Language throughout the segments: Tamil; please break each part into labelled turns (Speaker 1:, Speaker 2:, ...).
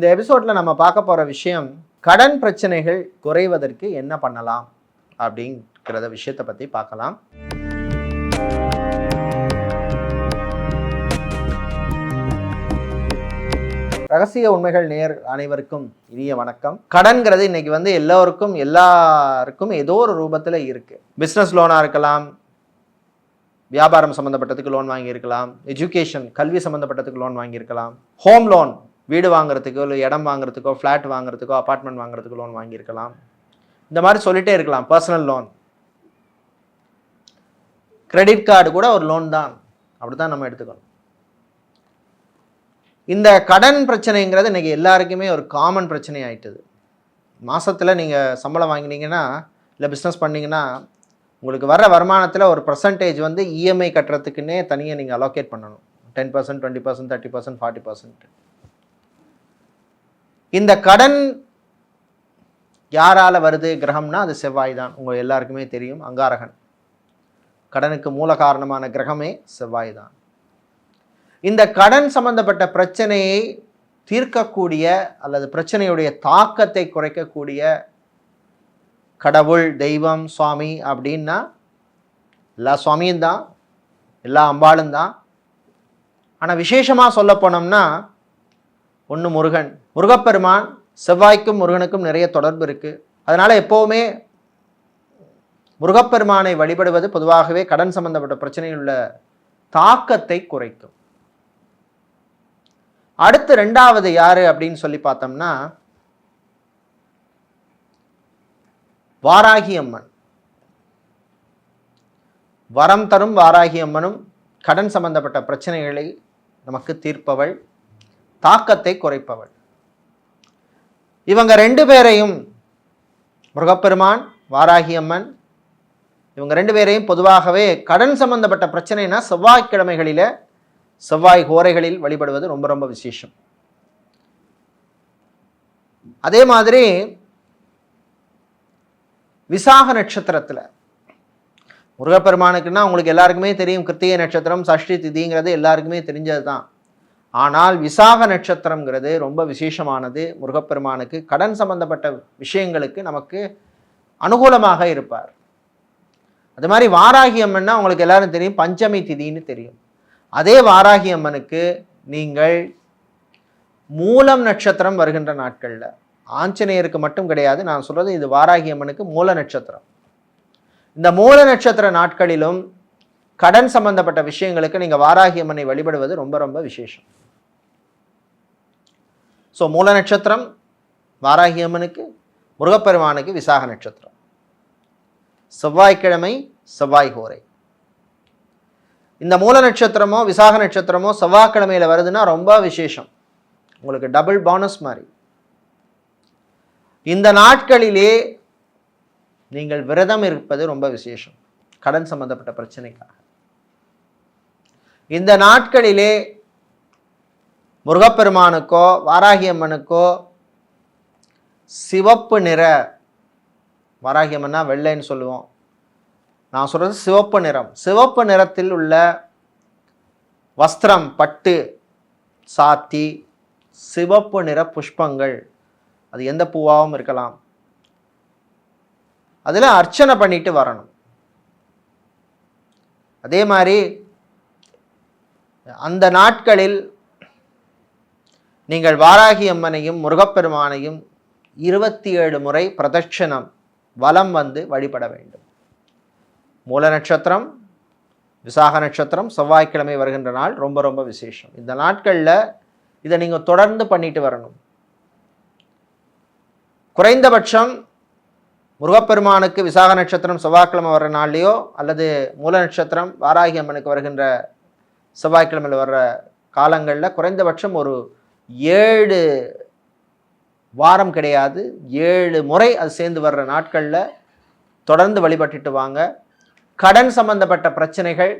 Speaker 1: இந்த எபிசோட்ல நம்ம பார்க்க போற விஷயம் கடன் பிரச்சனைகள் குறைவதற்கு என்ன பண்ணலாம் அப்படிங்கிற விஷயத்தை பத்தி பார்க்கலாம். ரகசிய உண்மைகள் நேர் அனைவருக்கும் இனிய வணக்கம். கடன்கிறது இன்னைக்கு எல்லாருக்கும் ஏதோ ஒரு ரூபத்துல இருக்கு. பிசினஸ் லோனா இருக்கலாம், வியாபாரம் சம்பந்தப்பட்டதுக்கு லோன் வாங்கியிருக்கலாம், எஜுகேஷன் கல்வி சம்பந்தப்பட்டதுக்கு லோன் வாங்கியிருக்கலாம், ஹோம் லோன் வீடு வாங்குறதுக்கோ இல்லை இடம் வாங்குறதுக்கோ ஃப்ளாட் வாங்குறதுக்கோ அப்பார்ட்மெண்ட் வாங்குறதுக்கு லோன் வாங்கியிருக்கலாம். இந்த மாதிரி சொல்லிட்டே இருக்கலாம். பர்சனல் லோன், கிரெடிட் கார்டு கூட ஒரு லோன் தான், அப்படித்தான் நம்ம எடுத்துக்கணும். இந்த கடன் பிரச்சனைங்கிறது இன்னைக்கு எல்லாருக்குமே ஒரு காமன் பிரச்சனை ஆயிட்டுது. மாசத்துல நீங்க சம்பளம் வாங்கினீங்கன்னா இல்லை பிஸ்னஸ் பண்ணீங்கன்னா உங்களுக்கு வர வருமானத்தில் ஒரு பர்சன்டேஜ் வந்து இஎம்ஐ கட்டுறதுக்குன்னே தனியாக நீங்கள் அலோகேட் பண்ணணும். 10%, 20%, 30%, 40%. இந்த கடன் யாரால வருது கிரகம்னா அது செவ்வாய் தான். உங்கள் எல்லாருக்குமே தெரியும், அங்காரகன். கடனுக்கு மூல காரணமான கிரகமே செவ்வாய் தான். இந்த கடன் சம்பந்தப்பட்ட பிரச்சனையை தீர்க்கக்கூடிய அல்லது பிரச்சனையுடைய தாக்கத்தை குறைக்கக்கூடிய கடவுள், தெய்வம், சுவாமி அப்படின்னா எல்லா சுவாமியும் தான், எல்லா அம்பாளும் தான். ஆனால் விசேஷமாக சொல்ல போனோம்னா ஒன்று முருகன். முருகப்பெருமான், செவ்வாய்க்கும் முருகனுக்கும் நிறைய தொடர்பு இருக்குது. அதனால் எப்போவுமே முருகப்பெருமானை வழிபடுவது பொதுவாகவே கடன் சம்பந்தப்பட்ட பிரச்சனையில் உள்ள தாக்கத்தை குறைக்கும். அடுத்து ரெண்டாவது யாரு அப்படின்னு சொல்லி பார்த்தோம்னா வாராகி அம்மன். வரம் தரும் வாராகி அம்மனும் கடன் சம்பந்தப்பட்ட பிரச்சனைகளை நமக்கு தீர்ப்பவள், தாக்கத்தை குறைப்பவள். இவங்க ரெண்டு பேரையும், முருகப்பெருமான், வாராகி அம்மன், இவங்க ரெண்டு பேரையும் பொதுவாகவே கடன் சம்பந்தப்பட்ட பிரச்சனைனா செவ்வாய்க்கிழமைகளில செவ்வாய் ஹோரைகளில் வழிபடுவது ரொம்ப ரொம்ப விசேஷம். அதே மாதிரி விசாக நட்சத்திரத்தில் முருகப்பெருமானுக்குன்னா உங்களுக்கு எல்லாருக்குமே தெரியும், கிருத்திகை நட்சத்திரம், சஷ்டி திதிங்கிறது எல்லாருக்குமே தெரிஞ்சது தான். ஆனால் விசாக நட்சத்திரங்கிறது ரொம்ப விசேஷமானது. முருகப்பெருமானுக்கு கடன் சம்பந்தப்பட்ட விஷயங்களுக்கு நமக்கு அனுகூலமாக இருப்பார். அது மாதிரி வாராகி அம்மன்னா உங்களுக்கு எல்லாரும் தெரியும், பஞ்சமி திதின்னு தெரியும். அதே வாராகி அம்மனுக்கு நீங்கள் மூலம் நட்சத்திரம் வருகின்ற நாட்களில், ஆஞ்சநேயருக்கு மட்டும் கிடையாது, நான் சொல்றது இது வாராகி அம்மனுக்கு மூல நட்சத்திரம். இந்த மூல நட்சத்திர நாட்களிலும் கடன் சம்பந்தப்பட்ட விஷயங்களுக்கு நீங்க வாராகி அம்மனை வழிபடுவது ரொம்ப ரொம்ப விசேஷம். ஸோ மூல நட்சத்திரம் வாராகி அம்மனுக்கு, முருகப்பெருமானுக்கு விசாக நட்சத்திரம், செவ்வாய்க்கிழமை செவ்வாய் ஹோரை. இந்த மூல நட்சத்திரமோ விசாக நட்சத்திரமோ செவ்வாய்க்கிழமையில வருதுன்னா ரொம்ப விசேஷம், உங்களுக்கு டபுள் போனஸ் மாதிரி. இந்த நாட்களிலே நீங்கள் விரதம் இருப்பது ரொம்ப விசேஷம் கடன் சம்பந்தப்பட்ட பிரச்சனைக்காக. இந்த நாட்களிலே முருகப்பெருமானுக்கோ வாராகி அம்மனுக்கோ சிவப்பு நிற, வாராகி அம்மன்னா வெள்ளைன்னு சொல்லுவோம், நான் சொல்றது சிவப்பு நிறம், சிவப்பு நிறத்தில் உள்ள வஸ்திரம், பட்டு சாத்தி, சிவப்பு நிற புஷ்பங்கள், அது எந்த பூவாகவும் இருக்கலாம், அதில் அர்ச்சனை பண்ணிட்டு வரணும். அதே மாதிரி அந்த நாட்களில் நீங்கள் வாராகி அம்மனையும் முருகப்பெருமானையும் 27 முறை பிரதட்சணம் வலம் வந்து வழிபட வேண்டும். மூல நட்சத்திரம் விசாக நட்சத்திரம் செவ்வாய்க்கிழமை வருகின்ற நாள் ரொம்ப ரொம்ப விசேஷம். இந்த நாட்களில் இதை நீங்கள் தொடர்ந்து பண்ணிட்டு வரணும். குறைந்தபட்சம் முருகப்பெருமானுக்கு விசாக நட்சத்திரம் செவ்வாய்க்கிழமை வர்ற நாள்லையோ அல்லது மூல நட்சத்திரம் வாராகி அம்மனுக்கு வருகின்ற செவ்வாய்க்கிழமையில் வர்ற காலங்களில் குறைந்தபட்சம் ஒரு 7 வாரம் கிடையாது, 7 முறை அது சேர்ந்து வர்ற நாட்களில் தொடர்ந்து வழிபட்டுட்டு வாங்க. கடன் சம்பந்தப்பட்ட பிரச்சனைகள்,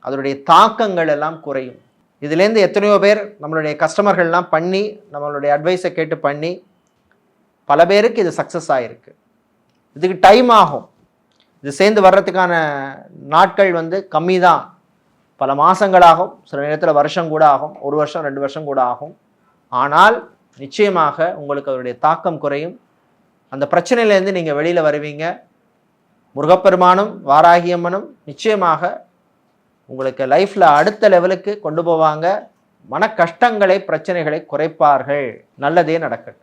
Speaker 1: அதனுடைய தாக்கங்கள் எல்லாம் குறையும். இதுலேருந்து எத்தனையோ பேர் நம்மளுடைய கஸ்டமர்கள்லாம் பண்ணி, நம்மளுடைய அட்வைஸை கேட்டு பண்ணி பல பேருக்கு இது சக்ஸஸ் ஆகிருக்கு. இதுக்கு டைம் ஆகும், இது சேர்ந்து வர்றதுக்கான நாட்கள் வந்து கம்மி தான், பல மாதங்களாகும், சில நேரத்தில் வருஷம் கூட ஆகும், 1 வருஷம் 2 வருஷம் கூட ஆகும். ஆனால் நிச்சயமாக உங்களுக்கு அவருடைய தாக்கம் குறையும். அந்த பிரச்சனையிலேருந்து நீங்கள் வெளியில் வருவீங்க. முருகப்பெருமானும் வாராகியம்மனும் நிச்சயமாக உங்களுக்கு லைஃப்பில் அடுத்த லெவலுக்கு கொண்டு போவாங்க. மன கஷ்டங்களை பிரச்சனைகளை குறைப்பார்கள். நல்லதே நடக்கட்டும்.